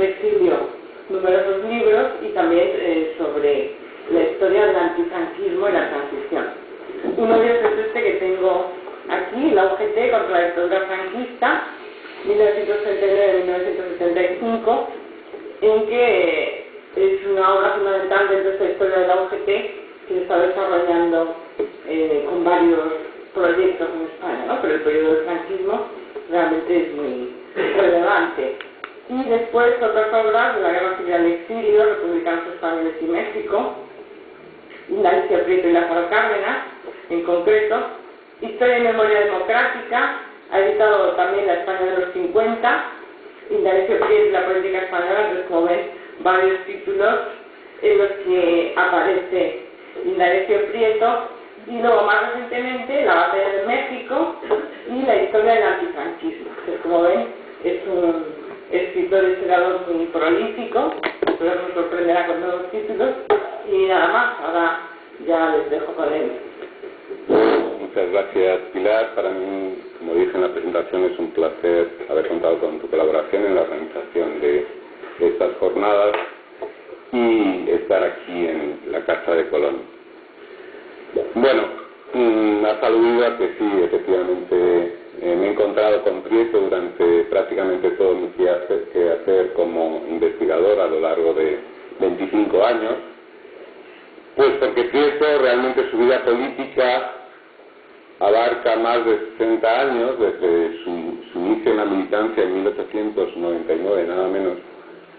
exilio numerosos libros y también sobre la historia del antifranquismo y la transición. Uno de ellos es este que tengo aquí, la UGT contra la dictadura franquista, 1939-1975, en que es una obra fundamental dentro de esta historia de la UGT que se está desarrollando con varios proyectos en España, ¿no? Pero el periodo del franquismo realmente es muy relevante. Y después otras obras de la Guerra Civil al Exilio, Republicanos Españoles y México, Indalecio Prieto y Lázaro Cárdenas, en concreto, Historia y Memoria Democrática, ha editado también la España de los 50, Indalecio Prieto y la Política Española, entonces como ven, varios títulos en los que aparece Indalecio Prieto, y luego más recientemente la Batalla de México y la historia del antifranquismo. Entonces, como ven, es un escritor y historiador muy prolífico, pero nos sorprenderá con nuevos títulos, y nada más, ahora ya les dejo con él. Muchas gracias, Pilar. Para mí, como dije en la presentación, es un placer haber contado con tu colaboración en la organización de estas jornadas y estar aquí en la Casa de Colón. Bueno, has aludido a que sí, efectivamente, me he encontrado con Prieto durante prácticamente todo mi quehacer como investigador a lo largo de 25 años, pues porque Prieto realmente su vida política abarca más de 60 años, desde su inicio en la militancia en 1899, nada menos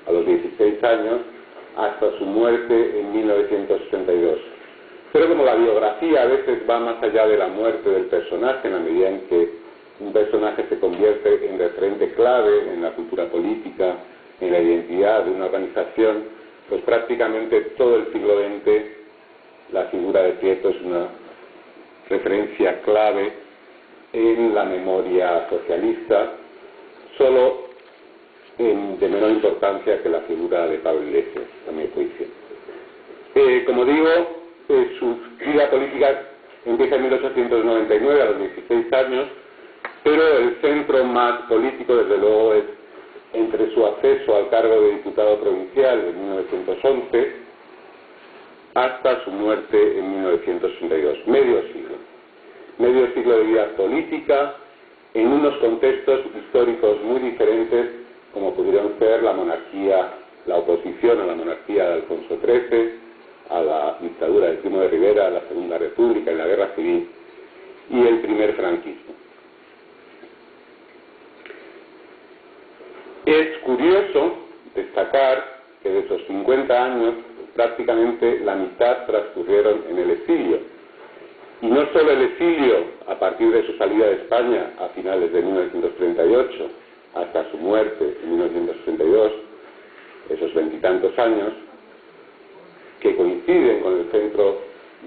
a los 16 años, hasta su muerte en 1962. Pero como la biografía a veces va más allá de la muerte del personaje, en la medida en que un personaje se convierte en referente clave en la cultura política, en la identidad de una organización, pues prácticamente todo el siglo XX la figura de Prieto es una referencia clave en la memoria socialista, solo de menor importancia que la figura de Pablo Iglesias, a mi juicio. Como digo, su vida política empieza en 1899, a los 16 años, pero el centro más político, desde luego, es entre su acceso al cargo de diputado provincial en 1911 hasta su muerte en 1962. Medio siglo de vida política en unos contextos históricos muy diferentes, como pudieron ser la monarquía, la oposición a la monarquía de Alfonso XIII, a la dictadura de Primo de Rivera, a la Segunda República y la Guerra Civil, y el primer franquismo. Es curioso destacar que de esos 50 años, prácticamente la mitad transcurrieron en el exilio. Y no solo el exilio a partir de su salida de España a finales de 1938 hasta su muerte en 1932, esos veintitantos años, que coinciden con el centro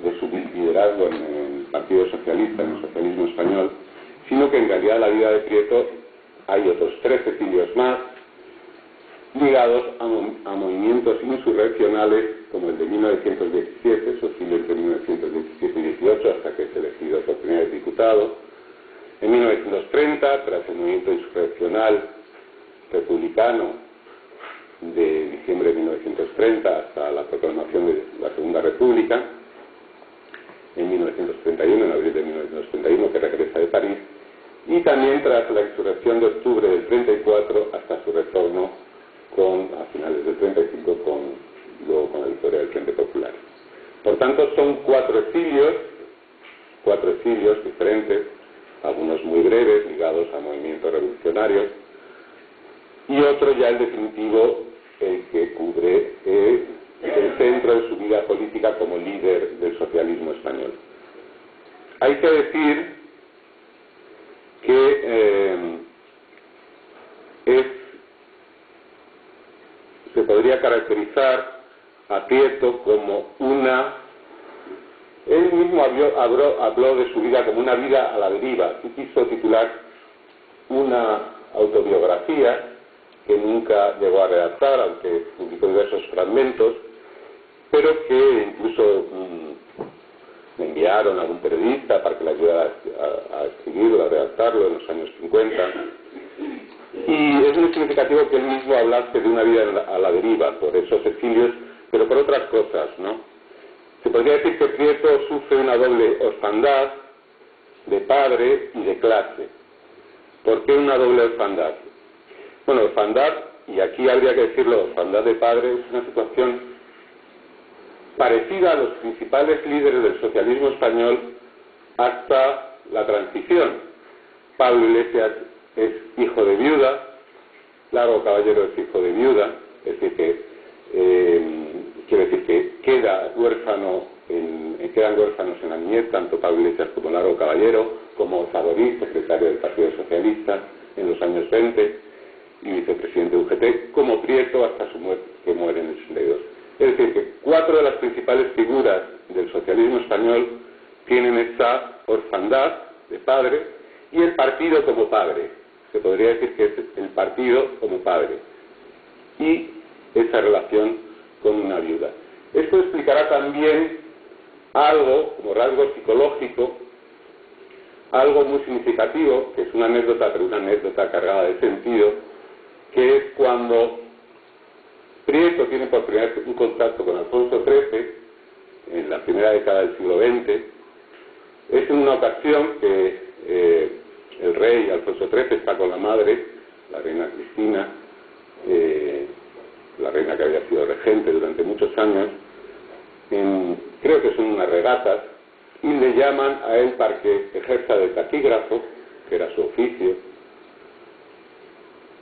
de su liderazgo en el Partido Socialista, en el socialismo español, sino que en realidad la vida de Prieto hay otros 3 exilios más, ligados a movimientos insurreccionales como el de 1917, su exilio entre 1917 y 18 hasta que es elegido por primera vez diputado, en 1930 tras el movimiento insurreccional republicano de diciembre de 1930 hasta la proclamación de la Segunda República, en 1931, en abril de 1931, que regresa de París, y también tras la insurrección de octubre del 34 hasta su retorno a finales del 35 luego con la victoria del Frente Popular. Por tanto, son 4 exilios diferentes, algunos muy breves, ligados a movimientos revolucionarios, y otro ya el definitivo, el que cubre el centro de su vida política como líder del socialismo español. Hay que decir que se podría caracterizar a Prieto como él mismo habló de su vida como una vida a la deriva y quiso titular una autobiografía que nunca llegó a redactar, aunque publicó diversos fragmentos, pero que incluso me enviaron a algún periodista para que le ayudara a escribirlo, a redactarlo en los años 50. Y es muy significativo que él mismo hablase de una vida a la deriva por esos exilios, pero por otras cosas, ¿no? Se podría decir que Prieto sufre una doble orfandad de padre y de clase. ¿Por qué una doble orfandad? Bueno, orfandad, y aquí habría que decirlo, orfandad de padre, es una situación parecida a los principales líderes del socialismo español hasta la transición. Pablo Iglesias es hijo de viuda, Largo Caballero es hijo de viuda, es decir que quiere decir que quedan huérfanos en la niñez, tanto Pablo Iglesias como Largo Caballero, como Saborí, secretario del Partido Socialista en los años 20 y vicepresidente de UGT, como Prieto hasta su muerte, que muere en el 62. Es decir, que 4 de las principales figuras del socialismo español tienen esa orfandad de padre y el partido como padre. Se podría decir que es el partido como padre y esa relación con una viuda. Esto explicará también algo, como rasgo psicológico, algo muy significativo, que es una anécdota, pero una anécdota cargada de sentido, que es cuando Prieto tiene por primera vez un contacto con Alfonso XIII, en la primera década del siglo XX. Es en una ocasión que el rey Alfonso XIII está con la madre, la reina Cristina, la reina que había sido regente durante muchos años, creo que son unas regatas, y le llaman a él para que ejerza de taquígrafo, que era su oficio,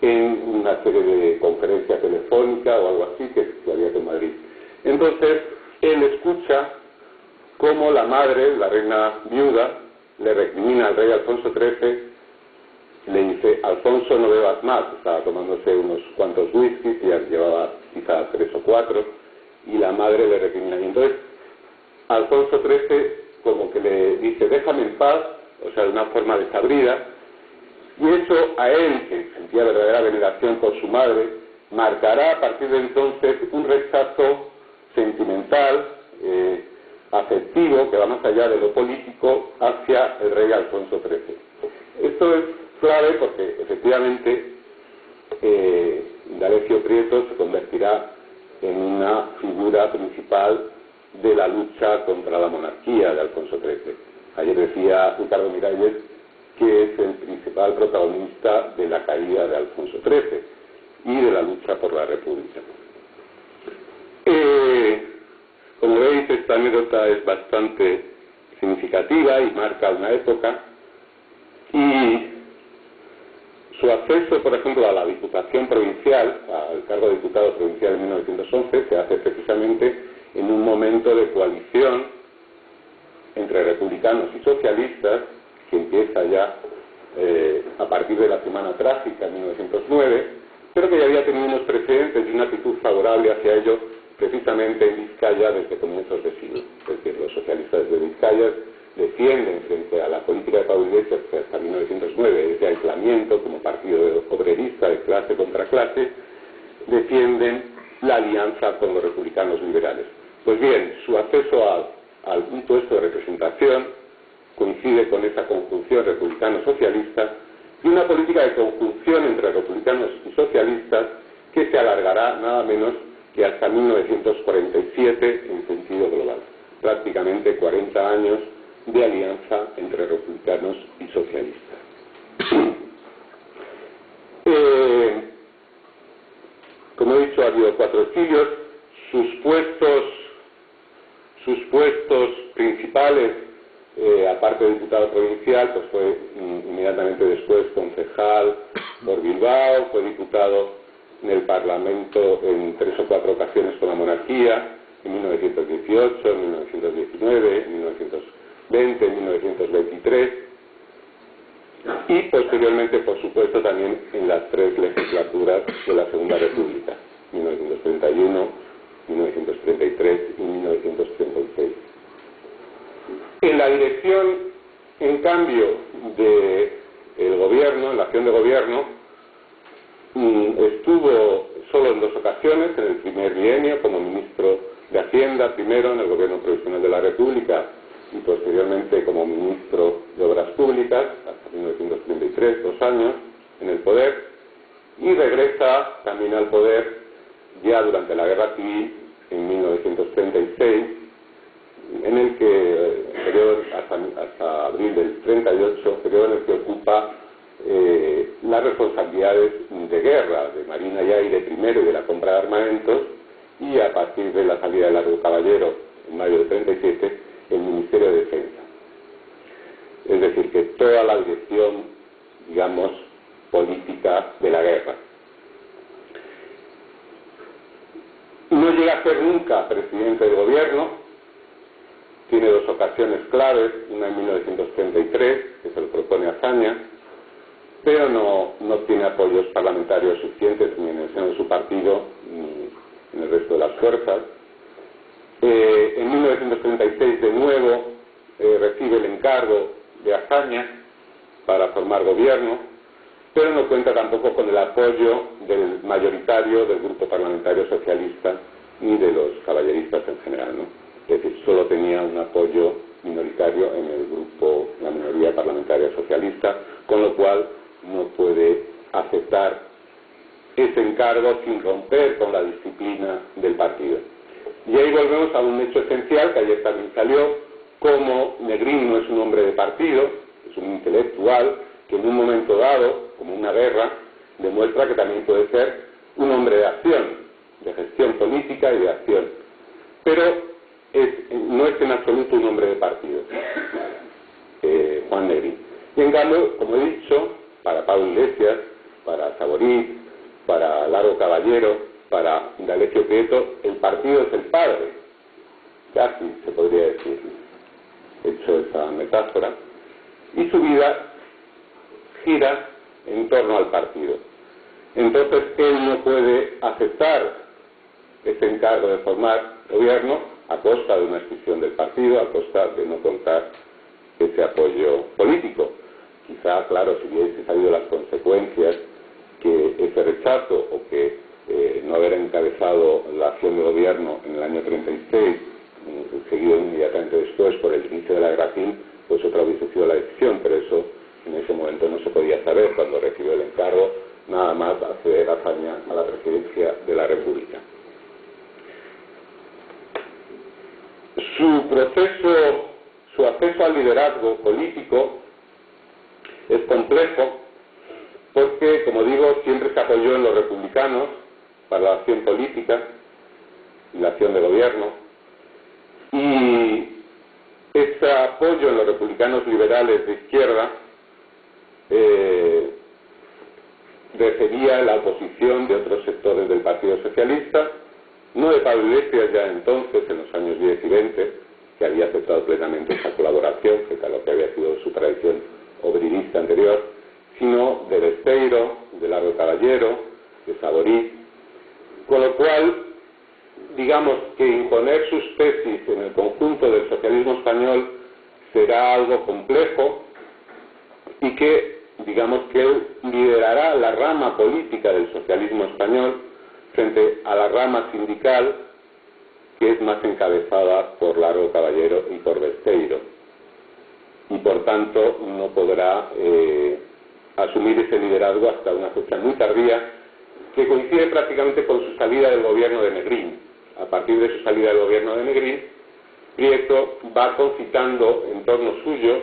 en una serie de conferencia telefónica o algo así que había en Madrid. Entonces, él escucha cómo la madre, la reina viuda, le recrimina al rey Alfonso XIII, le dice: Alfonso, no bebas más. Estaba tomándose unos cuantos whiskies, ya llevaba quizás 3 o 4, y la madre le recrimina. Y entonces, Alfonso XIII como que le dice: déjame en paz, o sea, de una forma desabrida. Y eso a él, que sentía verdadera veneración por su madre, marcará a partir de entonces un rechazo sentimental, afectivo, que va más allá de lo político, hacia el rey Alfonso XIII. Esto es clave porque efectivamente Indalecio Prieto se convertirá en una figura principal de la lucha contra la monarquía de Alfonso XIII. Ayer decía Ricardo Miralles que es el principal protagonista de la caída de Alfonso XIII y de la lucha por la República. Como veis, esta anécdota es bastante significativa y marca una época, y su acceso, por ejemplo, a la Diputación Provincial, al cargo de diputado provincial en 1911, se hace precisamente en un momento de coalición entre republicanos y socialistas, que empieza ya a partir de la Semana Trágica en 1909, pero que ya había tenido unos precedentes y una actitud favorable hacia ello precisamente en Vizcaya desde comienzos de siglo. Es decir, los socialistas de Vizcaya defienden frente a la política de Pablo Iglesias que hasta 1909 ese aislamiento como partido obrerista de clase contra clase, defienden la alianza con los republicanos liberales. Pues bien, su acceso a un puesto de representación coincide con esa conjunción republicano-socialista y una política de conjunción entre republicanos y socialistas que se alargará nada menos que hasta 1947 en sentido global. Prácticamente 40 años de alianza entre republicanos y socialistas. Como he dicho, ha habido 4 exilios. Sus puestos principales, aparte de diputado provincial, pues fue inmediatamente después concejal por Bilbao, fue diputado en el Parlamento en 3 o 4 ocasiones con la monarquía, en 1918, en 1919, en 1920, en 1923, y posteriormente, por supuesto, también en las 3 legislaturas de la Segunda República, 1931, 1933 y 1936. En la dirección, en cambio, del gobierno, en la acción de gobierno, estuvo solo en 2 ocasiones, en el primer bienio como ministro de Hacienda, primero en el Gobierno Provisional de la República y posteriormente como ministro de Obras Públicas, hasta 1933, 2 años en el poder, y regresa también al poder ya durante la Guerra Civil en 1936, en el que, periodo hasta abril del 38, periodo en el que ocupa las responsabilidades de guerra, de Marina y Aire primero y de la compra de armamentos, y a partir de la salida de Largo Caballero en mayo del 37, el Ministerio de Defensa. Es decir, que toda la dirección, digamos, política de la guerra. No llega a ser nunca presidente del gobierno, tiene dos ocasiones claves, una en 1933, que se lo propone Azaña, pero no tiene apoyos parlamentarios suficientes ni en el seno de su partido ni en el resto de las fuerzas. En 1936 de nuevo recibe el encargo de Azaña para formar gobierno, pero no cuenta tampoco con el apoyo del mayoritario del grupo parlamentario socialista ni de los caballeristas en general, ¿no? Es decir, solo tenía un apoyo minoritario en el grupo, la minoría parlamentaria socialista, con lo cual no puede aceptar ese encargo sin romper con la disciplina del partido. Y ahí volvemos a un hecho esencial que ayer también salió, como Negrín no es un hombre de partido, es un intelectual que en un momento dado, como una guerra, demuestra que también puede ser un hombre de acción, de gestión política y de acción. Pero no es en absoluto un hombre de partido, Juan Negrín. Y en cambio, como he dicho, para Pablo Iglesias, para Saborit, para Largo Caballero, para Indalecio Prieto, el partido es el padre, casi se podría decir, hecho esa metáfora, y su vida gira en torno al partido. Entonces él no puede aceptar ese encargo de formar gobierno a costa de una exclusión del partido, a costa de no contar ese apoyo político. Quizá, claro, si hubiese sabido las consecuencias que ese rechazo o que no haber encabezado la acción de gobierno en el año 36, seguido inmediatamente después por el inicio de la Guerra Civil, pues otra hubiese sido la decisión, pero eso en ese momento no se podía saber cuando recibió el encargo, nada más acceder a Azaña a la presidencia de la República. Su acceso al liderazgo político es complejo porque, como digo, siempre se apoyó en los republicanos para la acción política y la acción de gobierno, y ese apoyo en los republicanos liberales de izquierda recibía la oposición de otros sectores del Partido Socialista, no de Pablo Iglesias ya entonces, en los años 10 y 20, que había aceptado plenamente esa colaboración, que era lo que había sido su tradición obridista anterior, sino de Besteiro, de Largo Caballero, de Saborit, con lo cual, digamos que imponer sus tesis en el conjunto del socialismo español será algo complejo y que, digamos que él liderará la rama política del socialismo español frente a la rama sindical, que es más encabezada por Largo Caballero y por Besteiro, y por tanto no podrá asumir ese liderazgo hasta una fecha muy tardía, que coincide prácticamente con su salida del gobierno de Negrín. A partir de su salida del gobierno de Negrín, Prieto va concitando en torno suyo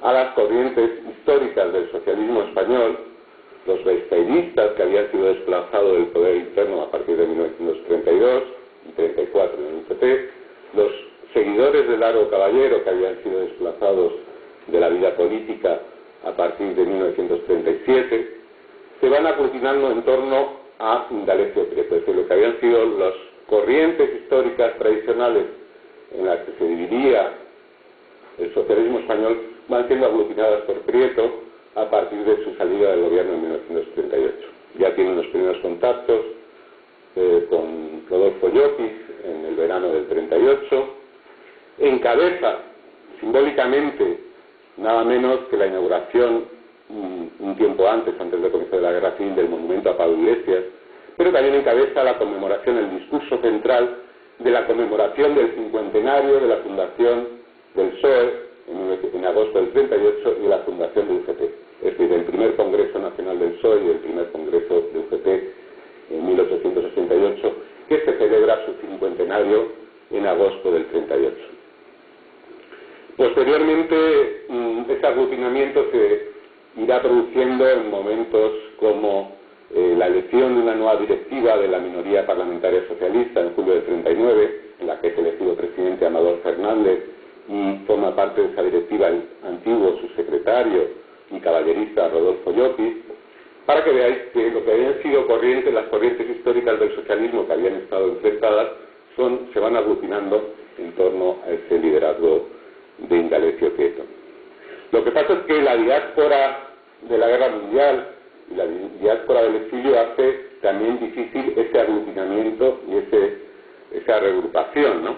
a las corrientes históricas del socialismo español, los besteiristas que habían sido desplazados del poder interno a partir de 1932 y 34 en el UPT, los seguidores de Largo Caballero que habían sido desplazados de la vida política a partir de 1937, se van aglutinando en torno a Indalecio Prieto, es decir, lo que habían sido las corrientes históricas tradicionales en las que se dividía el socialismo español, van siendo aglutinadas por Prieto a partir de su salida del gobierno en 1938. Ya tiene unos primeros contactos con Rodolfo Llopis en el verano del 38, encabeza simbólicamente nada menos que la inauguración un tiempo antes de comienzo de la Guerra Civil, del monumento a Pablo Iglesias, pero también encabeza la conmemoración, el discurso central de la conmemoración del cincuentenario de la fundación del PSOE en agosto del 38 y de la fundación del UGT. es decir, el primer Congreso Nacional del PSOE y el primer Congreso de UGT en 1888, que se celebra su cincuentenario en agosto del 38. Posteriormente, ese aglutinamiento se irá produciendo en momentos como la elección de una nueva directiva de la minoría parlamentaria socialista en julio del 39, en la que es elegido presidente Amador Fernández y forma parte de esa directiva el antiguo subsecretario y caballerista Rodolfo Llopis, para que veáis que lo que habían sido corrientes, las corrientes históricas del socialismo que habían estado enfrentadas, se van aglutinando en torno a ese liderazgo de Indalecio Prieto. Lo que pasa es que la diáspora de la guerra mundial y la diáspora del exilio hace también difícil ese aglutinamiento y esa reagrupación, ¿no?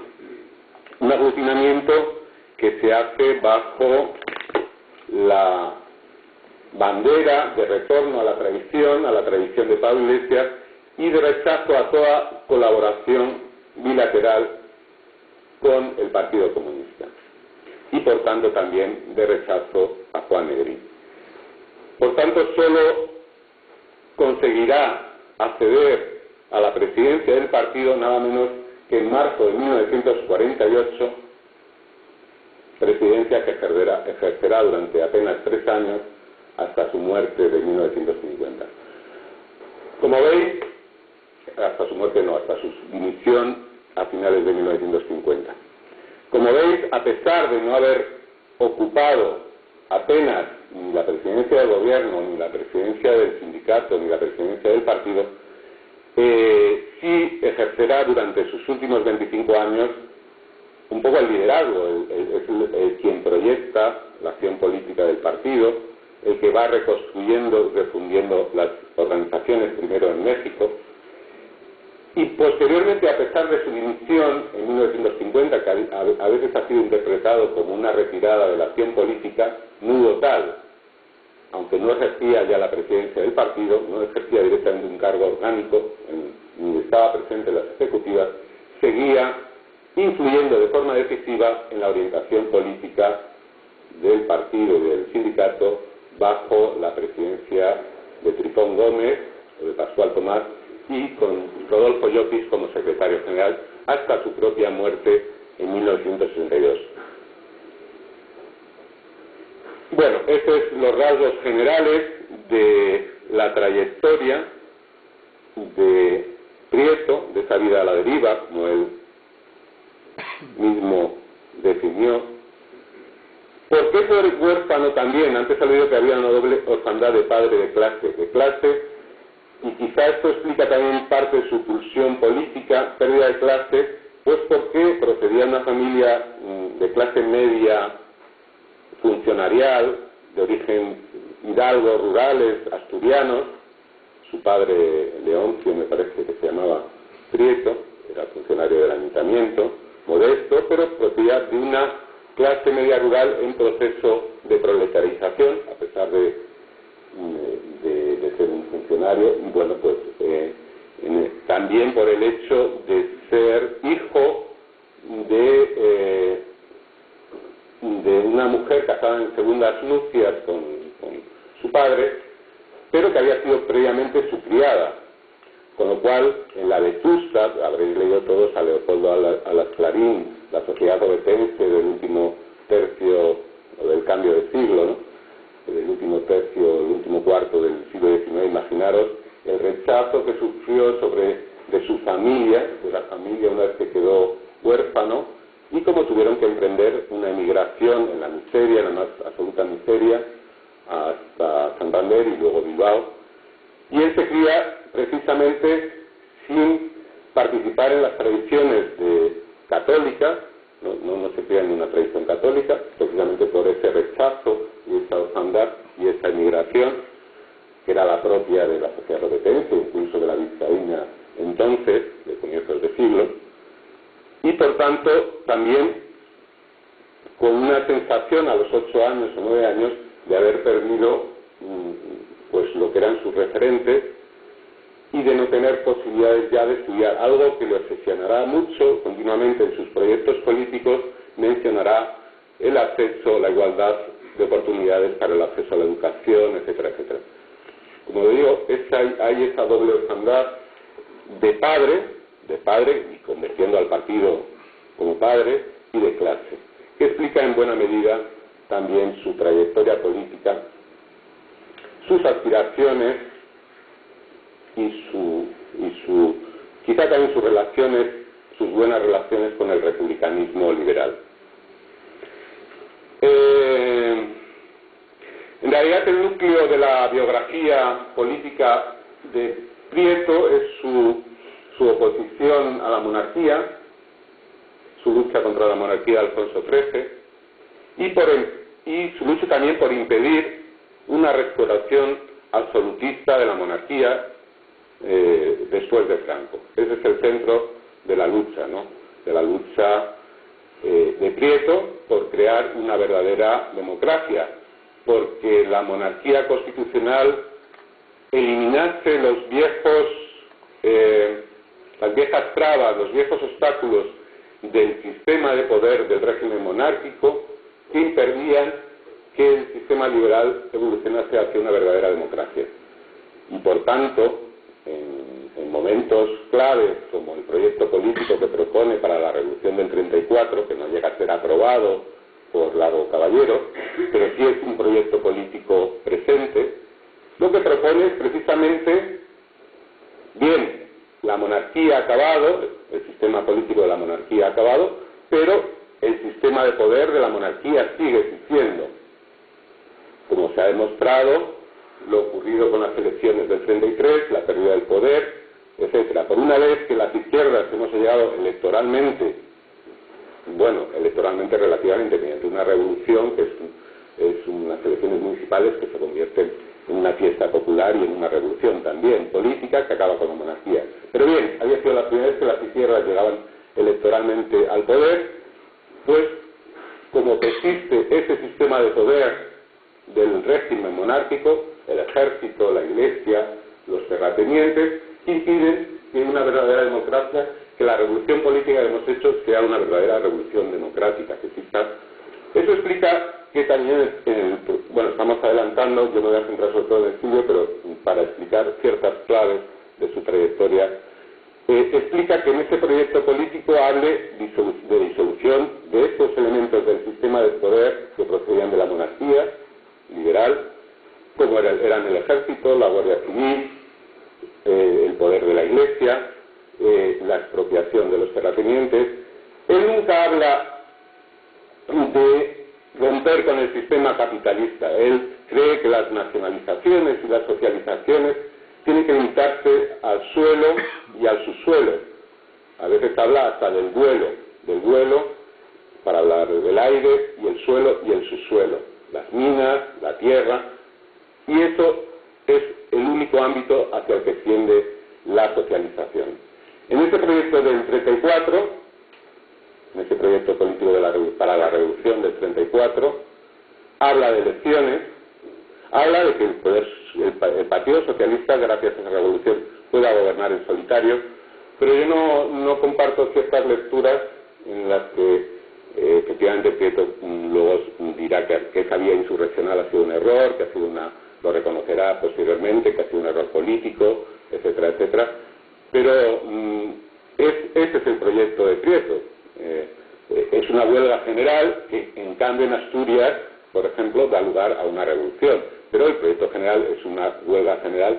Un aglutinamiento que se hace bajo la bandera de retorno a la tradición de Pablo Iglesias y de rechazo a toda colaboración bilateral con el Partido Comunista y por tanto también de rechazo a Juan Negrín. Por tanto, solo conseguirá acceder a la presidencia del partido nada menos que en marzo de 1948, presidencia que ejercerá durante apenas 3 años hasta su muerte de 1950. Como veis, hasta su muerte no, hasta su dimisión a finales de 1950. Como veis, a pesar de no haber ocupado apenas ni la presidencia del gobierno, ni la presidencia del sindicato, ni la presidencia del partido, sí ejercerá durante sus últimos 25 años un poco el liderazgo, es quien proyecta la acción política del partido, el que va reconstruyendo, refundiendo las organizaciones primero en México, y posteriormente, a pesar de su dimisión en 1950, que a veces ha sido interpretado como una retirada de la acción política, nudo tal, aunque no ejercía ya la presidencia del partido, no ejercía directamente un cargo orgánico, ni estaba presente en las ejecutivas, seguía influyendo de forma decisiva en la orientación política del partido y del sindicato bajo la presidencia de Trifón Gómez o de Pascual Tomás y con Rodolfo Llopis como secretario general hasta su propia muerte en 1962. Bueno, estos son los rasgos generales de la trayectoria de Prieto, de esa vida a la deriva, como él mismo definió. ¿Por qué fue huérfano también? Antes ha leído que había una doble orfandad de padre de clase, y quizá esto explica también parte de su pulsión política, pérdida de clase, pues porque procedía de una familia de clase media funcionarial, de origen hidalgo, rurales, asturianos. Su padre, Leoncio, me parece que se llamaba Prieto, era funcionario del ayuntamiento, modesto, pero procedía de una clase media rural en proceso de proletarización, a pesar de ser un funcionario, y bueno, pues también por el hecho de ser hijo de una mujer casada en segundas nupcias con su padre, pero que había sido previamente su criada, con lo cual en la Vetusta, habréis leído todos a Leopoldo Alas Clarín, la sociedad obetense del último tercio o del cambio de siglo, ¿no? Del último tercio, el último cuarto del siglo XIX, imaginaros el rechazo que sufrió de su familia, de la familia una vez que quedó huérfano, y cómo tuvieron que emprender una emigración en la miseria, la más absoluta miseria, hasta Santander y luego Bilbao. Y él se cría precisamente sin participar en las tradiciones católicas, no se cría en una tradición católica, precisamente por ese rechazo y esa orfandad y esa emigración, que era la propia de la sociedad obetense, incluso de la vizcaína entonces, de comienzos de siglo, y por tanto también con una sensación a los 8 años o 9 años de haber perdido pues lo que eran sus referentes y de no tener posibilidades ya de estudiar, algo que le obsesionará mucho continuamente en sus proyectos políticos. Mencionará el acceso, la igualdad de oportunidades para el acceso a la educación, etcétera, etcétera. Como digo, hay esa doble orfandad de padre, y convirtiendo al partido como padre, y de clase, que explica en buena medida también su trayectoria política, sus aspiraciones y quizá también sus buenas relaciones con el republicanismo liberal. En realidad el núcleo de la biografía política de Prieto es su oposición a la monarquía, su lucha contra la monarquía de Alfonso XIII y su lucha también por impedir una restauración absolutista de la monarquía después de Franco. Ese es el centro de la lucha, ¿no? De la lucha de Prieto por crear una verdadera democracia, porque la monarquía constitucional eliminase las viejas trabas, los viejos obstáculos del sistema de poder del régimen monárquico que impedían que el sistema liberal evolucionase hacia una verdadera democracia. Y por tanto, en momentos claves como el proyecto político que propone para la Revolución del 34, que no llega a ser aprobado por Largo Caballero, pero sí es un proyecto político presente, lo que propone es precisamente, bien, la monarquía ha acabado, el sistema político de la monarquía ha acabado, pero el sistema de poder de la monarquía sigue existiendo. Como se ha demostrado, lo ocurrido con las elecciones del 33, la pérdida del poder, etcétera. Por una vez que las izquierdas hemos llegado electoralmente relativamente mediante una revolución, que es unas elecciones municipales que se convierten en una fiesta popular y en una revolución también política que acaba con la monarquía. Pero bien, había sido la primera vez que las izquierdas llegaban electoralmente al poder, pues como persiste ese sistema de poder del régimen monárquico, el ejército, la iglesia, los terratenientes, impiden que una verdadera democracia, que la revolución política que hemos hecho sea una verdadera revolución democrática, que exista. Eso explica que también, estamos adelantando, yo me voy a centrar sobre todo en el estudio, pero para explicar ciertas claves de su trayectoria, explica que en ese proyecto político hable de disolución de estos elementos del sistema de poder que procedían de la monarquía liberal, como eran el ejército, la Guardia Civil, el poder de la iglesia, la expropiación de los terratenientes. Él nunca habla de romper con el sistema capitalista. Él cree que las nacionalizaciones y las socializaciones tienen que limitarse al suelo y al subsuelo. A veces habla hasta del vuelo para hablar del aire, y el suelo y el subsuelo, las minas, la tierra, y eso es el único ámbito hacia el que tiende la socialización. En este proyecto del 34, en ese proyecto político para la revolución del 34, habla de elecciones, habla de que el Partido Socialista, gracias a esa revolución, pueda gobernar en solitario, pero yo no comparto ciertas lecturas en las que efectivamente Prieto luego dirá que esa vía insurreccional ha sido un error, que ha sido lo reconocerá posteriormente, que ha sido un error político, etcétera, etcétera. Pero ese es el proyecto de Prieto. Es una huelga general que, en cambio, en Asturias, por ejemplo, da lugar a una revolución. Pero el proyecto general es una huelga general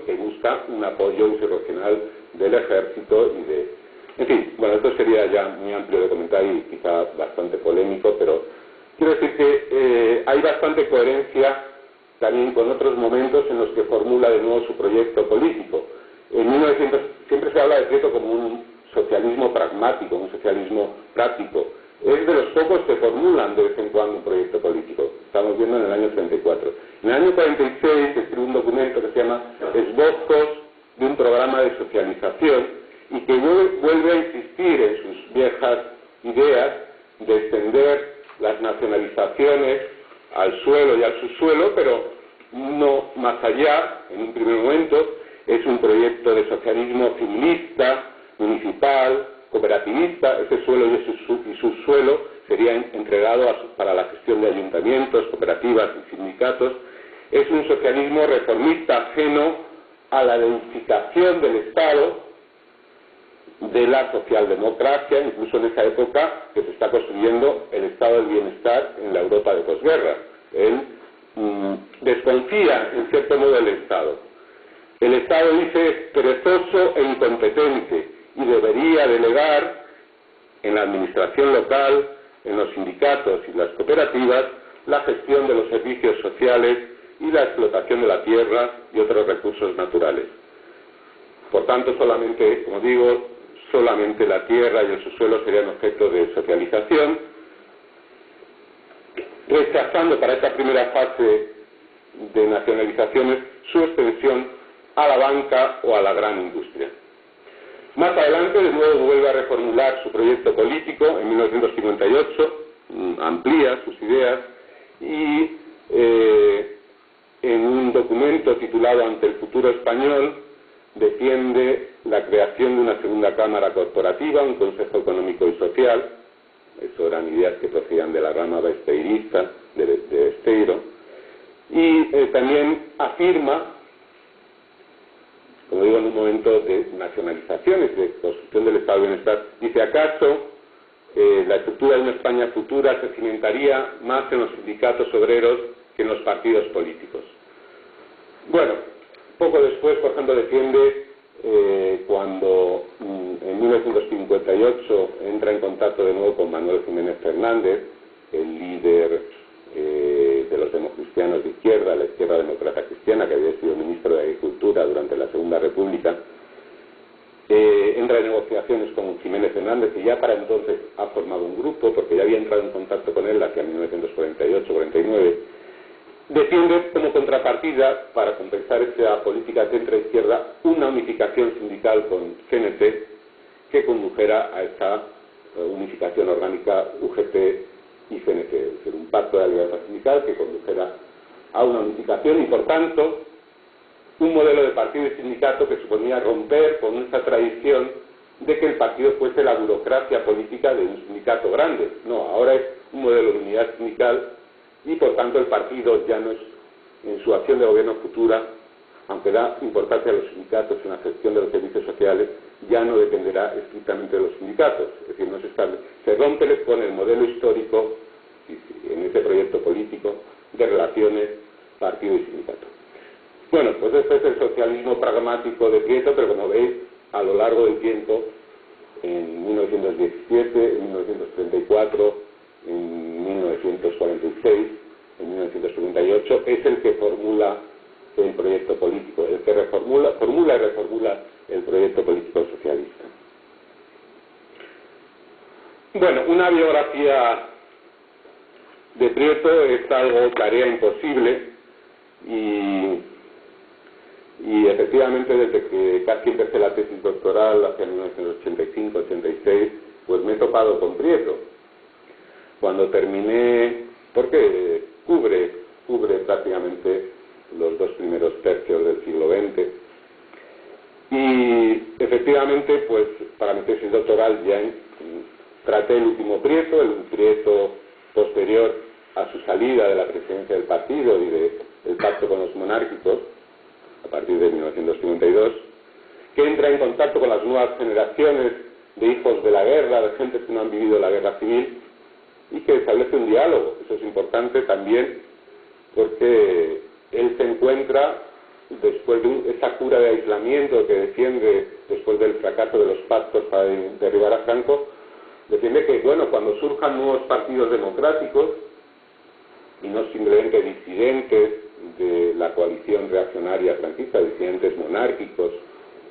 que busca un apoyo insurreccional del ejército y de... En fin, esto sería ya muy amplio de comentar y quizá bastante polémico, pero quiero decir que hay bastante coherencia también con otros momentos en los que formula de nuevo su proyecto político. En 1900 siempre se habla de Prieto como un socialismo pragmático, un socialismo práctico. Es de los pocos que formulan de vez en cuando un proyecto político. Estamos viendo en el año 34. En el año 46 escribe un documento que se llama Esbozos de un programa de socialización, y que vuelve a insistir en sus viejas ideas de extender las nacionalizaciones al suelo y al subsuelo, pero no más allá. En un primer momento es un proyecto de socialismo civilista, municipal, cooperativista. Ese suelo y subsuelo serían entregados para la gestión de ayuntamientos, cooperativas y sindicatos. Es un socialismo reformista ajeno a la deificación del Estado, de la socialdemocracia, incluso en esa época que se está construyendo el estado del bienestar en la Europa de posguerra. Él desconfía, en cierto modo, del Estado. El Estado, dice, es perezoso e incompetente y debería delegar en la administración local, en los sindicatos y las cooperativas, la gestión de los servicios sociales y la explotación de la tierra y otros recursos naturales. Por tanto, solamente, como digo, solamente la tierra y el subsuelo serían objeto de socialización, rechazando para esta primera fase de nacionalizaciones su extensión a la banca o a la gran industria. Más adelante, de nuevo, vuelve a reformular su proyecto político en 1958, amplía sus ideas y en un documento titulado Ante el futuro español defiende la creación de una segunda cámara corporativa, un Consejo Económico y Social. Eso eran ideas que procedían de la rama besteirista de Besteiro, y también afirma, como digo, en un momento de nacionalizaciones, de construcción del Estado de Bienestar, dice: ¿acaso la estructura de una España futura se cimentaría más en los sindicatos obreros que en los partidos políticos? Bueno, poco después, por ejemplo, defiende cuando en 1958 entra en contacto de nuevo con Manuel Jiménez Fernández, el líder de los democristianos de izquierda, la izquierda demócrata cristiana, que había sido ministro de Agricultura durante la Segunda República. Entra en negociaciones con Jiménez Fernández, y ya para entonces ha formado un grupo, porque ya había entrado en contacto con él hacia 1948-49. Defiende como contrapartida, para compensar esta política centro-izquierda, una unificación sindical con CNT que condujera a esta unificación orgánica UGT y CNT, es decir, un pacto de alianza sindical que condujera a una unificación y, por tanto, un modelo de partido y sindicato que suponía romper con esa tradición de que el partido fuese la burocracia política de un sindicato grande. No, ahora es un modelo de unidad sindical y, por tanto, el partido ya no es, en su acción de gobierno futura, aunque da importancia a los sindicatos en la gestión de los servicios sociales, ya no dependerá estrictamente de los sindicatos. Es decir, no se rompe con el modelo histórico en ese proyecto político de relaciones partido y sindicato. Bueno, pues este es el socialismo pragmático de Prieto, pero como veis, a lo largo del tiempo, en 1917, en 1934, en 1946, en 1938, es el que formula el proyecto político, el que formula y reformula el proyecto político socialista. Bueno, una biografía de Prieto es algo, tarea imposible, y efectivamente desde que casi empecé la tesis doctoral hacia 1985-86, pues me he topado con Prieto. Cuando terminé, porque cubre prácticamente los dos primeros tercios del siglo XX, y efectivamente, pues para mi tesis doctoral ya traté el último Prieto, el Prieto posterior a su salida de la presidencia del partido y del pacto con los monárquicos, a partir de 1952, que entra en contacto con las nuevas generaciones de hijos de la guerra, de gente que no han vivido la guerra civil, y que establece un diálogo. Eso es importante también porque él se encuentra, después de esa cura de aislamiento que defiende después del fracaso de los pactos para derribar a Franco, defiende que, bueno, cuando surjan nuevos partidos democráticos, y no simplemente disidentes de la coalición reaccionaria franquista, disidentes monárquicos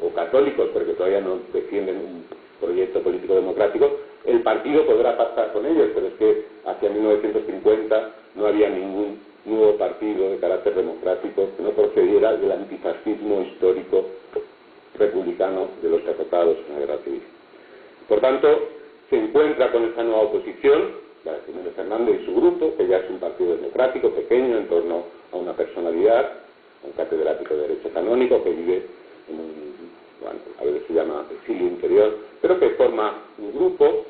o católicos, porque todavía no defienden un proyecto político democrático, el partido podrá pactar con ellos, pero es que hacia 1950 no había ningún nuevo partido de carácter democrático que no procediera del antifascismo histórico republicano de los derrotados en la guerra civil. Por tanto, se encuentra con esa nueva oposición, la de Jiménez Fernández y su grupo, que ya es un partido democrático pequeño en torno a una personalidad, un catedrático de Derecho Canónico que vive en bueno, a veces se llama exilio interior, pero que forma un grupo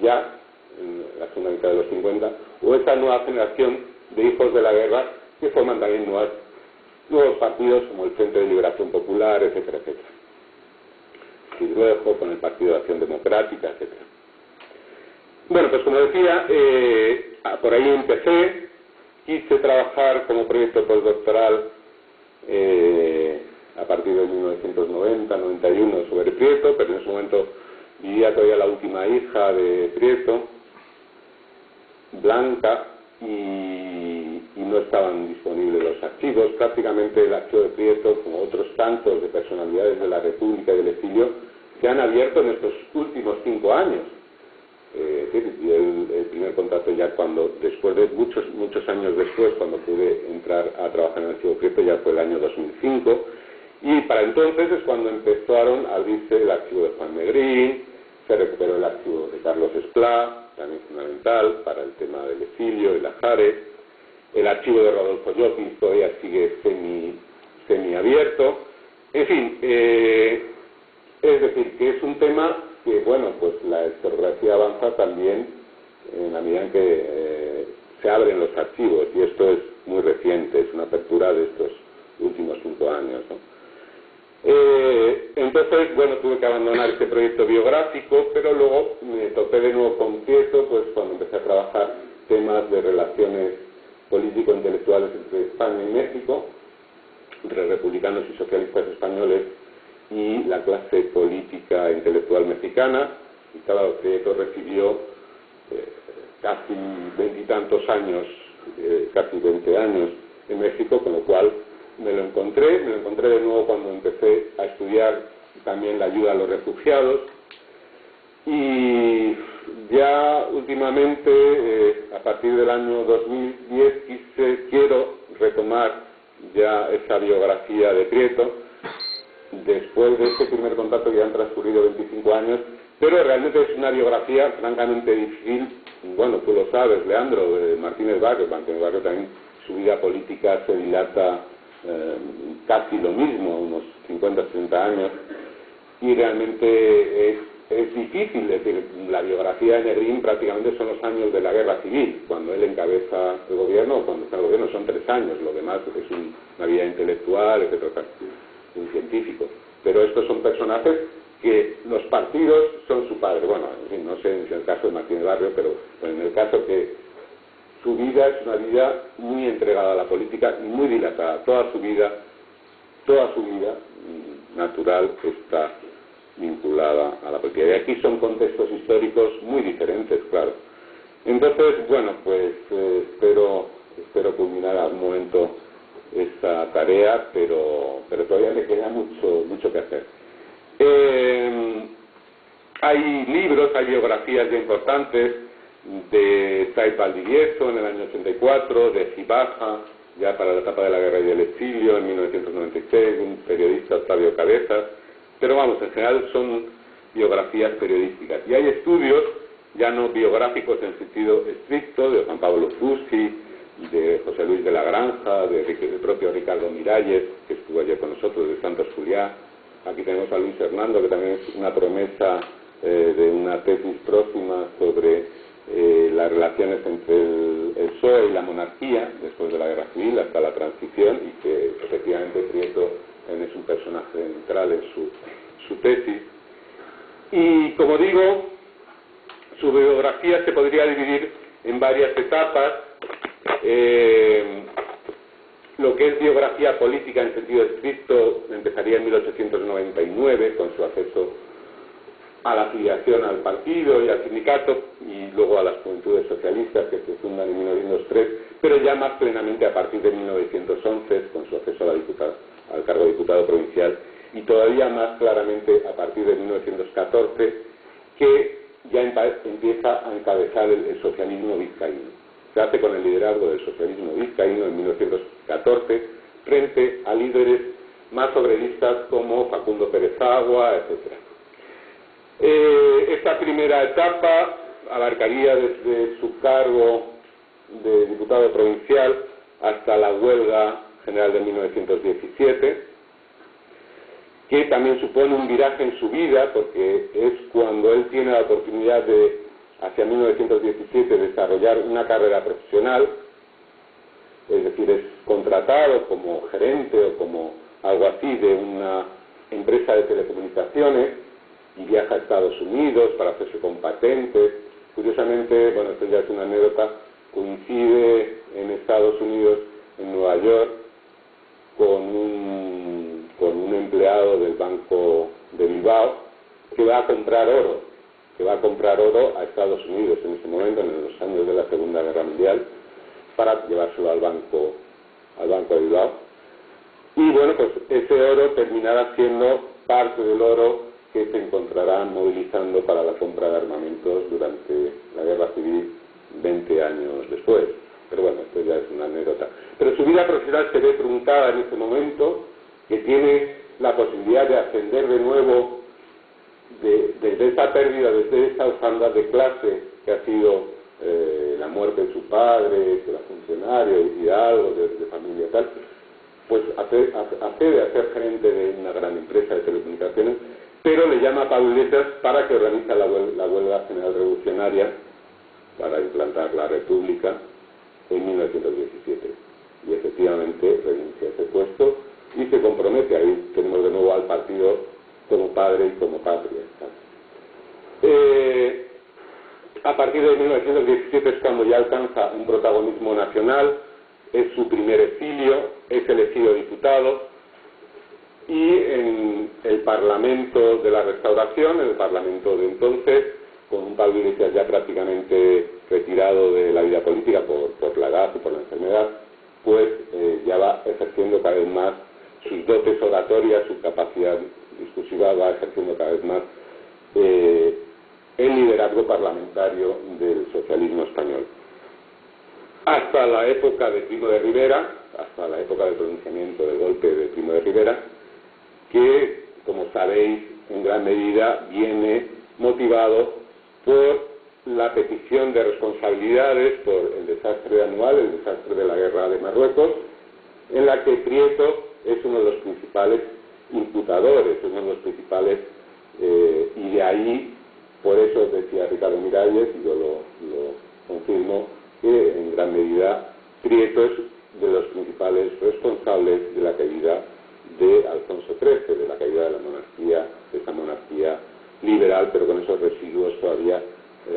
ya en la segunda mitad de los 50, o esta nueva generación de hijos de la guerra que forman también nuevos partidos como el Frente de Liberación Popular, etcétera, etcétera. Y luego con el Partido de Acción Democrática, etcétera. Bueno, pues como decía, por ahí empecé, quise trabajar como proyecto postdoctoral a partir de 1990-91 sobre Prieto, pero en ese momento vivía todavía la última hija de Prieto, Blanca, y no estaban disponibles los archivos. Prácticamente el archivo de Prieto, como otros tantos de personalidades de la República y del exilio, se han abierto en estos últimos 5 años. Y el primer contacto ya después de muchos años después, cuando pude entrar a trabajar en el archivo Prieto, ya fue el año 2005, y para entonces es cuando empezaron a abrirse el archivo de Juan Negrín, se recuperó el archivo de Carlos Esplá, también fundamental para el tema del exilio y la Jare, el archivo de Rodolfo Llopis todavía sigue semiabierto, en fin, es decir, que es un tema que, bueno, pues la historiografía avanza también en la medida en que se abren los archivos, y esto es muy reciente, es una apertura de estos últimos 5 años, ¿no? Entonces, bueno, tuve que abandonar este proyecto biográfico, pero luego me topé de nuevo con Prieto, pues cuando empecé a trabajar temas de relaciones político-intelectuales entre España y México, entre republicanos y socialistas españoles y la clase política e intelectual mexicana. Y claro, Prieto recibió casi 20 y tantos años, casi 20 años en México, con lo cual me lo encontré de nuevo cuando empecé a estudiar también la ayuda a los refugiados, y ya últimamente, a partir del año 2010, quiero retomar ya esa biografía de Prieto, después de este primer contacto que ya han transcurrido 25 años, pero realmente es una biografía francamente difícil. Bueno, tú lo sabes, Leandro, Martínez Barrio también, su vida política se dilata casi lo mismo, unos 50-60 años, y realmente es difícil. Es decir, la biografía de Negrín prácticamente son los años de la guerra civil, cuando él encabeza el gobierno, o cuando está en el gobierno son 3 años, lo demás es una vida intelectual, etcétera, un científico. Pero estos son personajes que los partidos son su padre. Bueno, en fin, no sé si en el caso de Martínez Barrio, pero en el caso que su vida es una vida muy entregada a la política y muy dilatada. Toda su vida natural está vinculada a la política. Y aquí son contextos históricos muy diferentes, claro. Entonces, bueno, pues espero culminar a un momento esta tarea, pero todavía le queda mucho que hacer. Hay libros, hay biografías ya importantes de Saiz Valdivieso en el año 84, de Gibaja, ya para la etapa de la guerra y del exilio en 1996, un periodista, Octavio Cabezas, pero vamos, en general son biografías periodísticas. Y hay estudios, ya no biográficos en sentido estricto, de Juan Pablo Fussi, de José Luis de la Granja, del propio Ricardo Miralles, que estuvo ayer con nosotros, de Santos Juliá. Aquí tenemos a Luis Hernando, que también es una promesa de una tesis próxima sobre las relaciones entre el PSOE y la monarquía después de la guerra civil hasta la transición, y que efectivamente Prieto también es un personaje central en su tesis. Y como digo, su biografía se podría dividir en varias etapas. Lo que es biografía política en sentido estricto empezaría en 1899 con su acceso a la afiliación al partido y al sindicato, y luego a las Juventudes Socialistas, que se fundan en 1903, pero ya más plenamente a partir de 1911 con su acceso al cargo de diputado provincial, y todavía más claramente a partir de 1914, que ya empieza a encabezar el socialismo vizcaíno. Se hace con el liderazgo del socialismo vizcaíno en 1914 frente a líderes más obreristas como Facundo Pérez Agua, etc. Esta primera etapa abarcaría desde su cargo de diputado provincial hasta la huelga general de 1917, que también supone un viraje en su vida, porque es cuando él tiene la oportunidad de, hacia 1917, desarrollar una carrera profesional, es decir, es contratado como gerente o como algo así de una empresa de telecomunicaciones y viaja a Estados Unidos para hacerse con patentes. Curiosamente, bueno, esto ya es una anécdota, coincide en Estados Unidos, en Nueva York, con un empleado del Banco de Bilbao que va a comprar oro a Estados Unidos en ese momento, en los años de la Segunda Guerra Mundial, para llevárselo al Banco de Bilbao. Y bueno, pues ese oro terminará siendo parte del oro que se encontrará movilizando para la compra de armamentos durante la Guerra Civil 20 años después. Pero bueno, esto ya es una anécdota. Pero su vida profesional se ve truncada en ese momento, que tiene la posibilidad de ascender de nuevo desde esa pérdida, desde esa orfandad de clase que ha sido la muerte de su padre, que era funcionario, hidalgo, de familia tal, pues accede a ser gerente de una gran empresa de telecomunicaciones, pero le llama a Pablo Iglesias para que organice la huelga general revolucionaria para implantar la República en 1917. Y efectivamente renuncia a ese puesto y se compromete. Ahí tenemos de nuevo al partido como padre y como patria. A partir de 1917 es cuando ya alcanza un protagonismo nacional, es su primer exilio, es elegido diputado, y en el Parlamento de la Restauración, en el Parlamento de entonces, con un Pablo Iglesias ya prácticamente retirado de la vida política por la edad y por la enfermedad, pues ya va ejerciendo cada vez más sus dotes oratorias, su capacidad discursiva, va ejerciendo cada vez más el liderazgo parlamentario del socialismo español. Hasta la época de Primo de Rivera, hasta la época del pronunciamiento del golpe de Primo de Rivera, que, como sabéis, en gran medida viene motivado por la petición de responsabilidades por el desastre anual, el desastre de la guerra de Marruecos, en la que Prieto es uno de los principales imputadores, uno de los principales, y de ahí, por eso decía Ricardo Miralles, y yo lo confirmo, que en gran medida Prieto es de los principales responsables de la caída de Alfonso XIII, de la caída de la monarquía, de esta monarquía liberal, pero con esos residuos todavía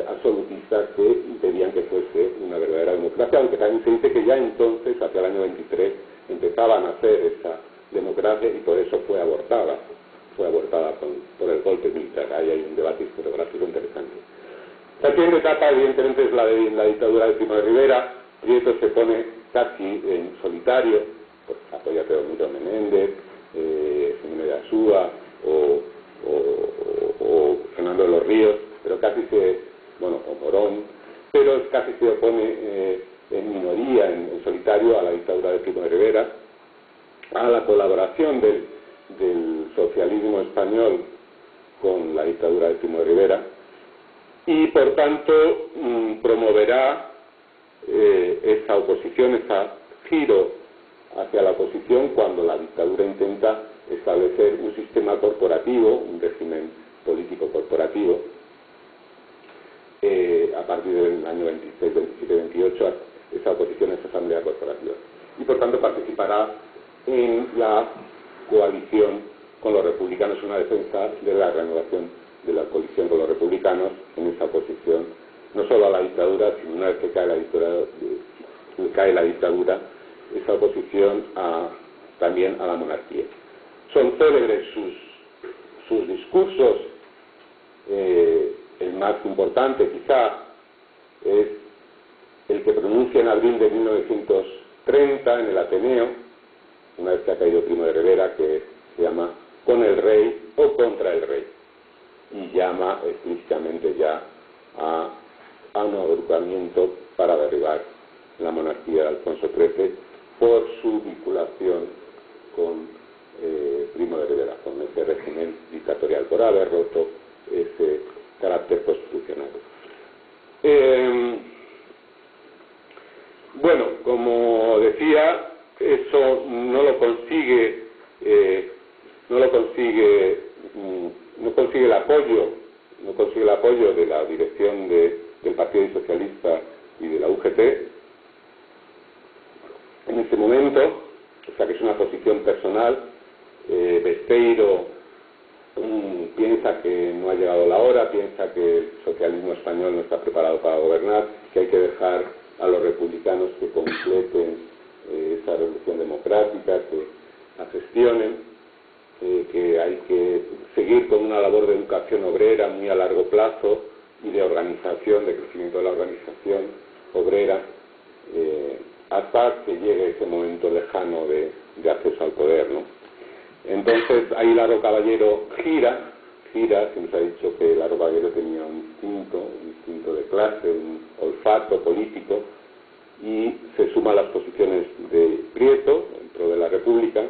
absolutistas que impedían que fuese una verdadera democracia, aunque también se dice que ya entonces, hacia el año 23, empezaba a nacer esa democracia y por eso fue abortada por el golpe militar. Ahí hay un debate historiográfico interesante. La siguiente etapa, evidentemente, es la de la dictadura de Primo de Rivera. Prieto se pone casi en solitario, pues apoya a Pedro Menéndez, Jiménez de Azúa o Fernando de los Ríos, pero casi o Morón, pero casi se opone en minoría, en solitario, a la dictadura de Primo de Rivera, a la colaboración del socialismo español con la dictadura de Primo de Rivera, y por tanto promoverá esa oposición, ese giro hacia la oposición cuando la dictadura intenta establecer un sistema corporativo, un régimen político corporativo, a partir del año 26, 27, 28, esa oposición a esa asamblea corporativa. Y por tanto participará en la coalición con los republicanos, una defensa de la renovación de la coalición con los republicanos en esa oposición, no solo a la dictadura, sino una vez que cae la dictadura, esa oposición también a la monarquía. Son célebres sus discursos, el más importante quizá es el que pronuncia en abril de 1930 en el Ateneo, una vez que ha caído Primo de Rivera, que se llama Con el rey o contra el rey, y llama explícitamente ya a un agrupamiento para derribar la monarquía de Alfonso XIII por su vinculación con Primo de Rivera, con ese régimen dictatorial, por haber roto ese carácter constitucional. Bueno, como decía, eso no lo consigue no consigue el apoyo, de la dirección del Partido Socialista y de la UGT en este momento, o sea que es una posición personal. Besteiro piensa que no ha llegado la hora, piensa que el socialismo español no está preparado para gobernar, que hay que dejar a los republicanos que completen esa revolución democrática, que la gestionen, que hay que seguir con una labor de educación obrera muy a largo plazo y de organización, de crecimiento de la organización obrera, hasta que llegue ese momento lejano de acceso al poder, ¿no? Entonces ahí Larro Caballero gira, se nos ha dicho que Larro Caballero tenía un instinto de clase, un olfato político, y se suma a las posiciones de Prieto dentro de la República,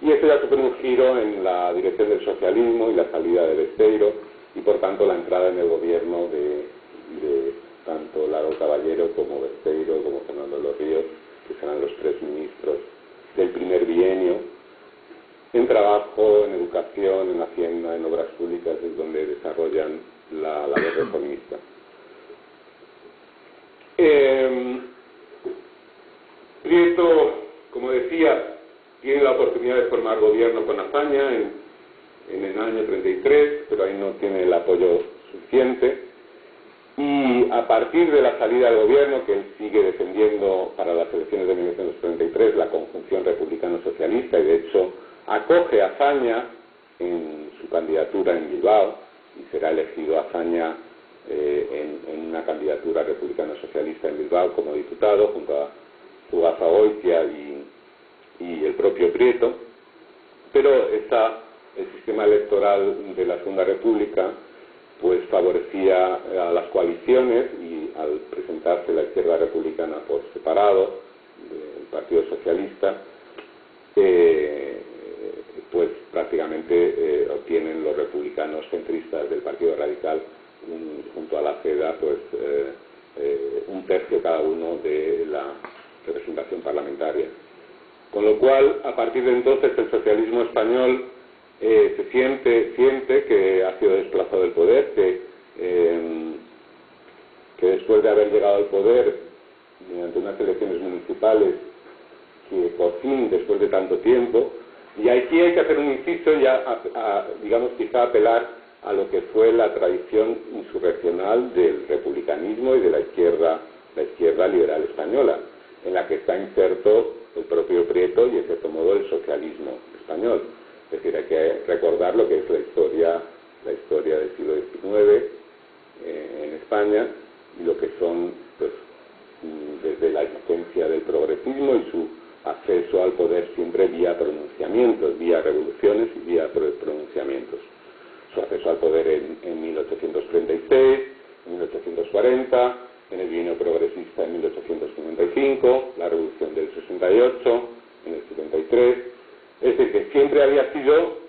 y eso ya supone un giro en la dirección del socialismo y la salida de Besteiro, y por tanto la entrada en el gobierno de tanto Larro Caballero como Besteiro, como Fernando de los Ríos, que serán los tres ministros del primer bienio, en trabajo, en educación, en hacienda, en obras públicas, es donde desarrollan la labor reformista. Prieto, como decía, tiene la oportunidad de formar gobierno con Azaña en el año 33, pero ahí no tiene el apoyo suficiente. Y a partir de la salida del gobierno, que él sigue defendiendo para las elecciones de 1933 la conjunción republicano-socialista, y de hecho acoge a Azaña en su candidatura en Bilbao, y será elegido Azaña en una candidatura republicano-socialista en Bilbao como diputado, junto a Zugazagoitia y el propio Prieto. Pero el sistema electoral de la Segunda República pues favorecía a las coaliciones, y al presentarse la izquierda republicana por separado del Partido Socialista, pues prácticamente obtienen los republicanos centristas del Partido Radical junto a la CEDA pues un tercio cada uno de la representación parlamentaria. Con lo cual, a partir de entonces, el socialismo español se siente que ha sido desplazado del poder, que después de haber llegado al poder mediante unas elecciones municipales, que por fin, después de tanto tiempo, y aquí hay que hacer un inciso ya, digamos, quizá apelar a lo que fue la tradición insurreccional del republicanismo y de la izquierda liberal española, en la que está inserto el propio Prieto y, en cierto modo, el socialismo español. Es decir, hay que recordar lo que es la historia del siglo XIX en España, y lo que son, pues, desde la existencia del progresismo y su acceso al poder siempre vía pronunciamientos, vía revoluciones y vía pronunciamientos. Su acceso al poder en 1836, en 1840, en el bienio progresista en 1855, la revolución del 68, en el 73, es decir, que siempre había sido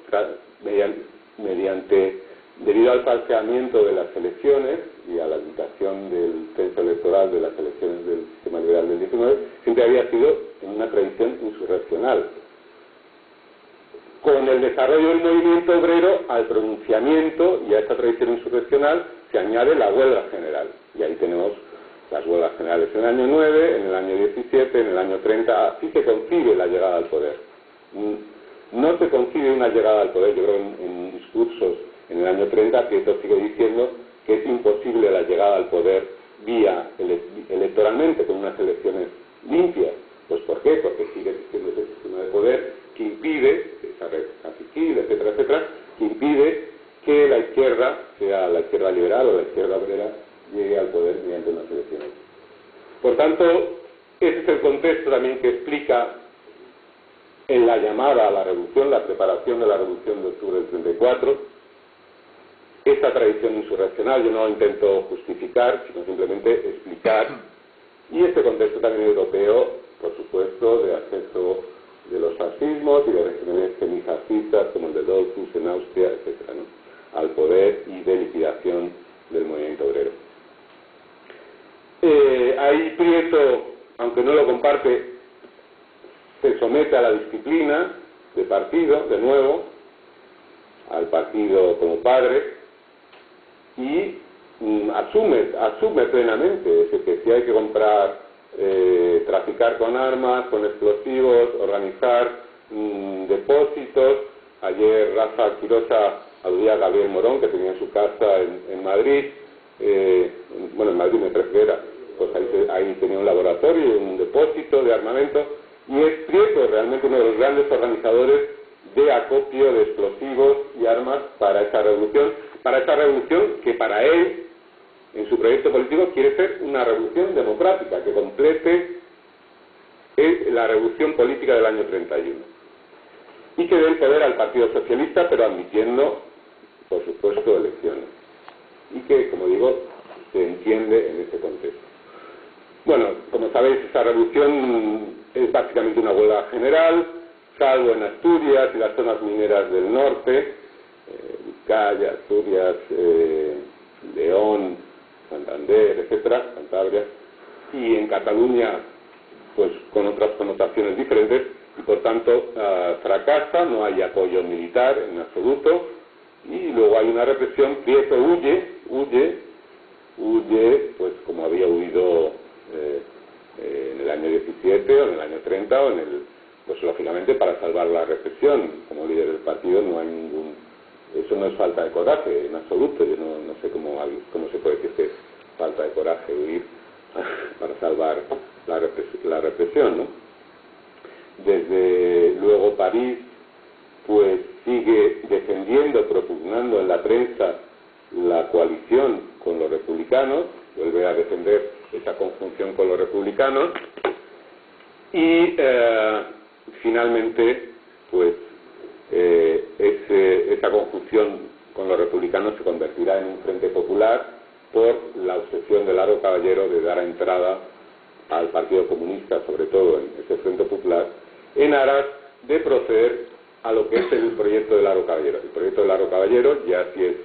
debido al falseamiento de las elecciones y a la limitación del censo electoral de las elecciones del sistema liberal del 19, siempre había sido en una tradición insurreccional. Con el desarrollo del movimiento obrero, al pronunciamiento y a esta tradición insurreccional se añade la huelga general. Y ahí tenemos las huelgas generales en el año 9, en el año 17, en el año 30, así se concibe la llegada al poder. No se concibe una llegada al poder, yo creo en discursos en el año 30, Prieto sigue diciendo que es imposible la llegada al poder vía electoralmente, con unas elecciones limpias. Pues ¿por qué? Porque sigue existiendo ese sistema de poder que impide, esa red caciquil, etcétera, etcétera, que impide que la izquierda, sea la izquierda liberal o la izquierda obrera, llegue al poder mediante unas elecciones. Por tanto, ese es el contexto también que explica en la llamada a la revolución, la preparación de la revolución de octubre del 34, esta tradición insurreccional. Yo no lo intento justificar, sino simplemente explicar, y este contexto también europeo, por supuesto, de acceso de los fascismos y de regímenes semifascistas como el de Dollfuss en Austria, etcétera, ¿no?, al poder y de liquidación del movimiento obrero. Ahí Prieto, aunque no lo comparte, se somete a la disciplina de partido, de nuevo, al partido como padre y asume plenamente, es decir, que si hay que comprar, traficar con armas, con explosivos, organizar depósitos. Ayer Rafa Quirosa aludía a Gabriel Morón, que tenía su casa en Madrid, bueno, en Madrid me parece que era, pues ahí tenía un laboratorio, un depósito de armamento, y es Prieto realmente uno de los grandes organizadores de acopio de explosivos y armas para esa revolución que para él, en su proyecto político, quiere ser una revolución democrática, que complete la revolución política del año 31. Y que dé el poder al Partido Socialista, pero admitiendo, por supuesto, elecciones. Y que, como digo, se entiende en ese contexto. Bueno, como sabéis, esa revolución es básicamente una huelga general, salvo en Asturias y las zonas mineras del norte, Vizcaya, Asturias, León, Santander, etcétera, Cantabria, y en Cataluña, pues con otras connotaciones diferentes, y por tanto fracasa, no hay apoyo militar en absoluto, y luego hay una represión. Prieto huye, pues como había huido en el año 17 o en el año 30 o pues lógicamente para salvar la represión. Como líder del partido no hay eso no es falta de coraje en absoluto. Yo no sé cómo se puede decir que es falta de coraje huir para salvar la represión, ¿no? Desde luego París pues sigue defendiendo, propugnando en la prensa la coalición con los republicanos, vuelve a defender esa conjunción con los republicanos y finalmente pues esa conjunción con los republicanos se convertirá en un frente popular por la obsesión de Largo Caballero de dar entrada al Partido Comunista, sobre todo en ese frente popular, en aras de proceder a lo que es el proyecto de Largo Caballero. El proyecto de Largo Caballero ya sí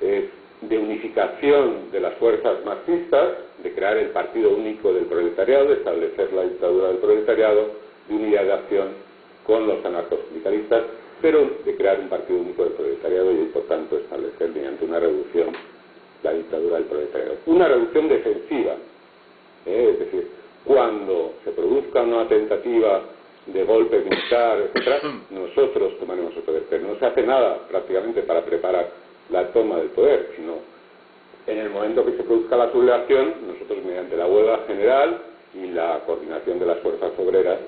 es de unificación de las fuerzas marxistas, de crear el partido único del proletariado, de establecer la dictadura del proletariado, de unidad de acción con los anarcosindicalistas, pero de crear un partido único del proletariado y por tanto establecer mediante una revolución la dictadura del proletariado. Una revolución defensiva, es decir, cuando se produzca una tentativa de golpe militar, etcétera, nosotros tomaremos el poder, pero no se hace nada prácticamente para preparar la toma del poder, sino en el momento que se produzca la sublevación, nosotros mediante la huelga general y la coordinación de las fuerzas obreras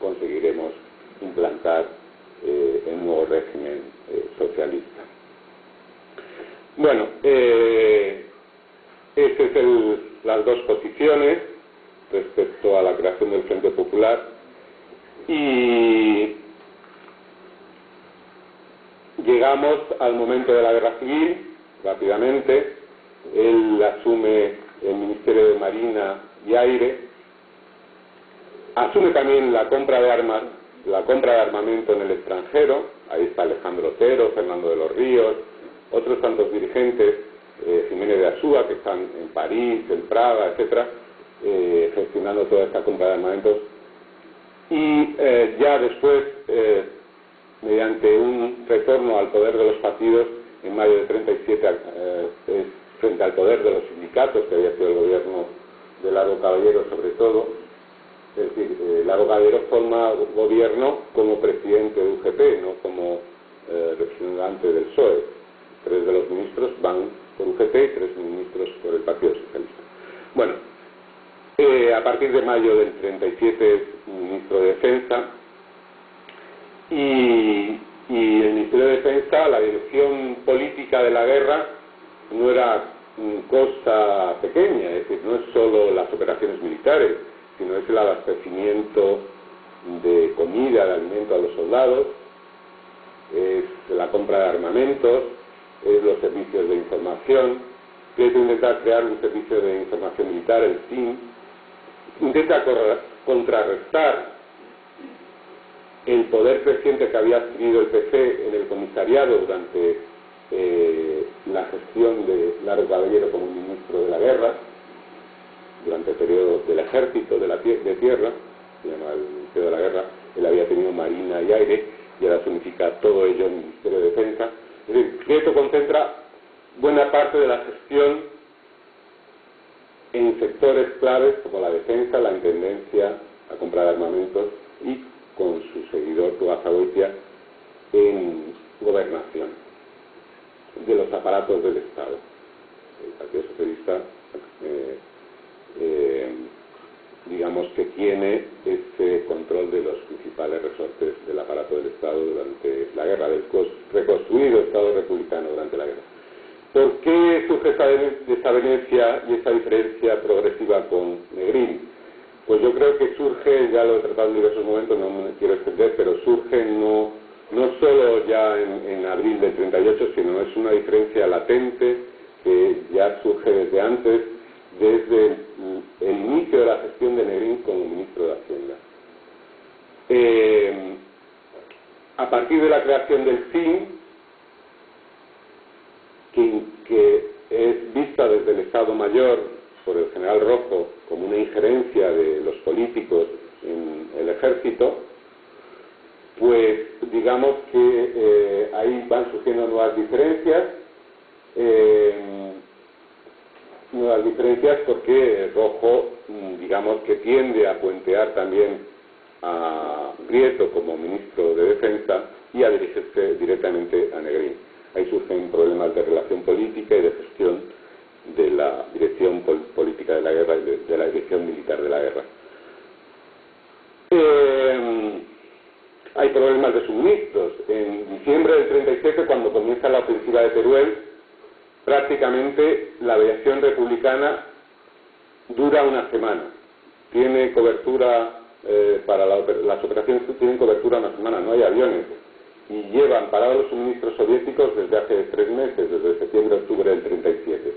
conseguiremos implantar el nuevo régimen socialista. Bueno, esas son las dos posiciones respecto a la creación del Frente Popular. Y llegamos al momento de la guerra civil, rápidamente. Él asume el Ministerio de Marina y Aire, asume también la compra de armas, la compra de armamento en el extranjero. Ahí está Alejandro Otero, Fernando de los Ríos, otros tantos dirigentes, Jiménez de Asúa, que están en París, en Praga, etcétera, gestionando toda esta compra de armamentos. Y ya después, mediante un retorno al poder de los partidos, en mayo de 37, frente al poder de los sindicatos, que había sido el gobierno de Largo Caballero sobre todo, es decir, Largo Caballero forma gobierno como presidente de UGT, no como representante del PSOE. 3 de los ministros van por UGT y 3 ministros por el Partido Socialista. Bueno, a partir de mayo del 37 es ministro de Defensa y el Ministerio de Defensa, la dirección política de la guerra no era cosa pequeña, es decir, no es solo las operaciones militares, sino es el abastecimiento de comida, de alimento a los soldados, es la compra de armamentos, es los servicios de información. Prieto intenta crear un servicio de información militar, el SIM, intenta contrarrestar el poder creciente que había adquirido el PC en el comisariado durante la gestión de Largo Caballero como ministro de la guerra, durante el periodo del ejército de tierra, se llama el Ministerio de la Guerra. Él había tenido marina y aire y ahora se unifica todo ello en el Ministerio de Defensa. Es decir, Prieto concentra buena parte de la gestión en sectores claves como la defensa, la intendencia, la compra de armamentos y con su seguidor Tugazagoitia en gobernación de los aparatos del Estado. El Partido Socialista digamos que tiene ese control de los principales resortes del aparato del Estado durante la guerra, del reconstruido Estado republicano durante la guerra. ¿Por qué surge esta desavenencia y esta diferencia progresiva con Negrín? Pues yo creo que surge, ya lo he tratado en diversos momentos, no me quiero extender, pero surge no solo ya en abril del 38, sino es una diferencia latente que ya surge desde antes, desde el inicio de la gestión de Negrín como ministro de Hacienda. A partir de la creación del CIN, que es vista desde el Estado Mayor por el general Rojo como una injerencia de los políticos en el ejército, pues digamos que ahí van surgiendo nuevas diferencias porque Rojo, digamos que tiende a puentear también a Prieto como ministro de Defensa y a dirigirse directamente a Negrín. Ahí surgen problemas de relación política y de gestión de la dirección política de la guerra y de la dirección militar de la guerra. Hay problemas de suministros. En diciembre del 37, cuando comienza la ofensiva de Teruel, prácticamente la aviación republicana dura una semana. Tiene cobertura, para las operaciones tienen cobertura una semana, no hay aviones. Y llevan parados los suministros soviéticos desde hace 3 meses, desde septiembre-octubre del 37.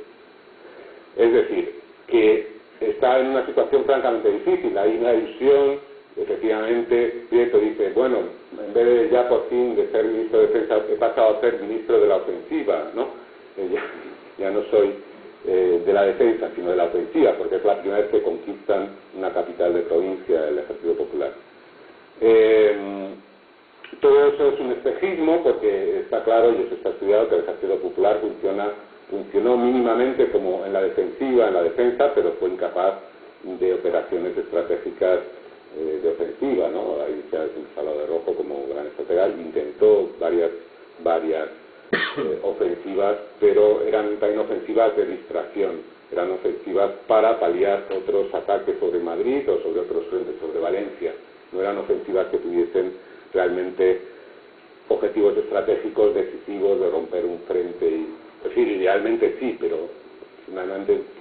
Es decir, que está en una situación francamente difícil. Hay una ilusión, efectivamente, Prieto dice, bueno, en vez de ya por fin de ser ministro de Defensa, he pasado a ser ministro de la ofensiva, ¿no? Ya no soy de la defensa, sino de la ofensiva, porque es la primera vez que conquistan una capital de provincia, el Ejército Popular. Todo eso es un espejismo, porque está claro, y eso está estudiado, que el Ejército Popular funcionó mínimamente como en la defensiva, en la defensa, pero fue incapaz de operaciones estratégicas de ofensiva, ¿no? Ahí se ha hablado de Rojo como gran estratega, intentó varias ofensivas, pero eran también ofensivas de distracción, eran ofensivas para paliar otros ataques sobre Madrid o sobre otros frentes, sobre Valencia. No eran ofensivas que tuviesen realmente objetivos estratégicos decisivos de romper un frente. Es decir, idealmente sí, pero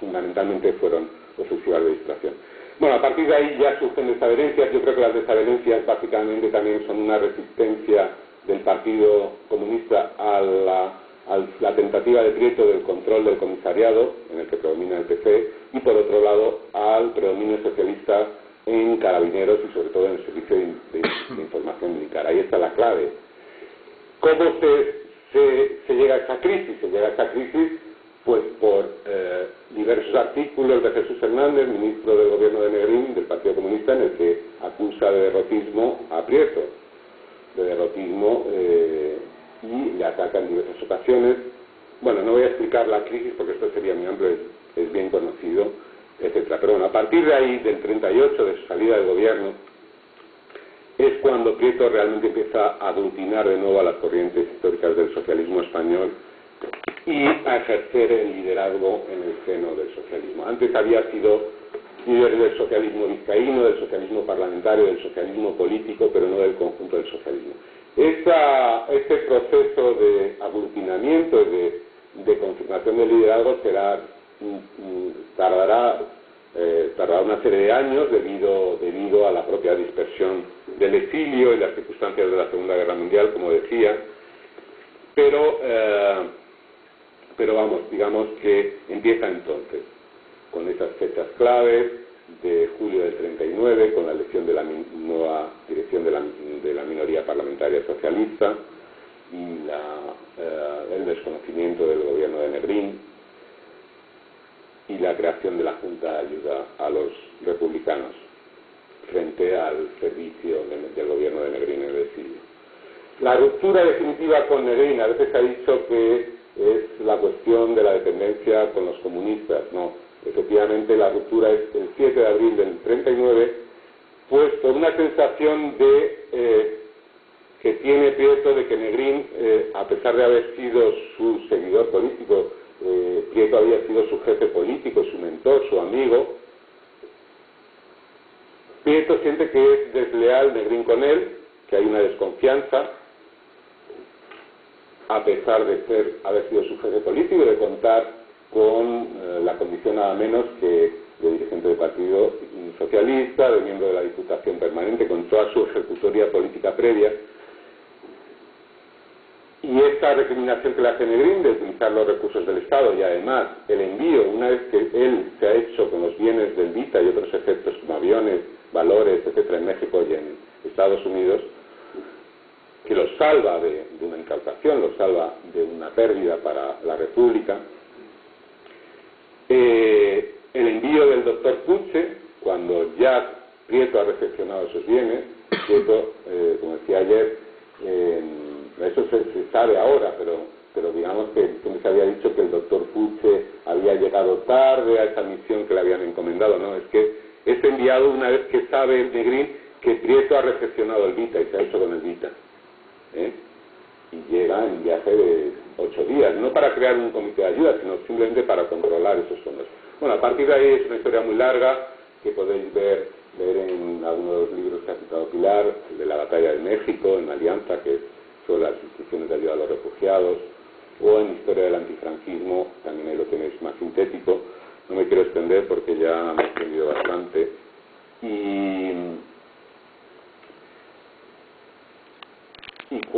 fundamentalmente fueron ofensivas de distracción. Bueno, a partir de ahí ya surgen desavenencias. Yo creo que las desavenencias básicamente también son una resistencia del Partido Comunista a la tentativa de Prieto del control del comisariado, en el que predomina el PC, y por otro lado al predominio socialista en carabineros y sobre todo en el servicio de información militar. Ahí está la clave. ¿Cómo se llega a esta crisis? Se llega a esta crisis pues por diversos artículos de Jesús Hernández, ministro del gobierno de Negrín, del Partido Comunista, en el que acusa de derrotismo a Prieto, y le ataca en diversas ocasiones. Bueno, no voy a explicar la crisis porque esto sería muy amplio, es bien conocido, etcétera. Pero bueno, a partir de ahí, del 38, de su salida del gobierno, es cuando Prieto realmente empieza a aglutinar de nuevo a las corrientes históricas del socialismo español y a ejercer el liderazgo en el seno del socialismo. Antes había sido líder del socialismo vizcaíno, del socialismo parlamentario, del socialismo político, pero no del conjunto del socialismo. Este proceso de aglutinamiento y de confirmación del liderazgo tardará una serie de años debido a la propia dispersión del exilio y las circunstancias de la Segunda Guerra Mundial, como decía, pero vamos, digamos que empieza entonces, con esas fechas claves de julio del 39, con la elección de la nueva dirección de la minoría parlamentaria socialista y el desconocimiento del gobierno de Negrín y la creación de la Junta de Ayuda a los Republicanos frente al servicio del gobierno de Negrín en el exilio. La ruptura definitiva con Negrín, a veces se ha dicho que es la cuestión de la dependencia con los comunistas. No, efectivamente la ruptura es el 7 de abril del 39, pues por una sensación de que tiene Prieto de que Negrín, a pesar de haber sido su seguidor político, Prieto había sido su jefe político, su mentor, su amigo. Prieto siente que es desleal Negrín con él, que hay una desconfianza, a pesar de haber sido su jefe político y de contar con la condición nada menos que de dirigente del Partido Socialista, de miembro de la Diputación Permanente, con toda su ejecutoria política previa. Y esta recriminación que le hace Negrín de utilizar los recursos del Estado y además el envío, una vez que él se ha hecho con los bienes del Vita y otros efectos como aviones, valores, etcétera, en México y en Estados Unidos, que los salva de una incautación, los salva de una pérdida para la República. El envío del doctor Puche, cuando ya Prieto ha recepcionado esos bienes, Prieto, como decía ayer, eso se sabe ahora, pero digamos que se había dicho que el doctor Puche había llegado tarde a esa misión que le habían encomendado. No, es que es enviado una vez que sabe Negrín que Prieto ha recepcionado el Vita y se ha hecho con el Vita. Y llega en viaje de 8 días, no para crear un comité de ayuda, sino simplemente para controlar esos fondos. Bueno, a partir de ahí es una historia muy larga que podéis ver en algunos de los libros que ha citado Pilar, el de la Batalla de México, en Alianza, que es sobre las instituciones de ayuda a los refugiados, o en Historia del Antifranquismo, también ahí lo tenéis más sintético. No me quiero extender porque ya me he extendido bastante. Y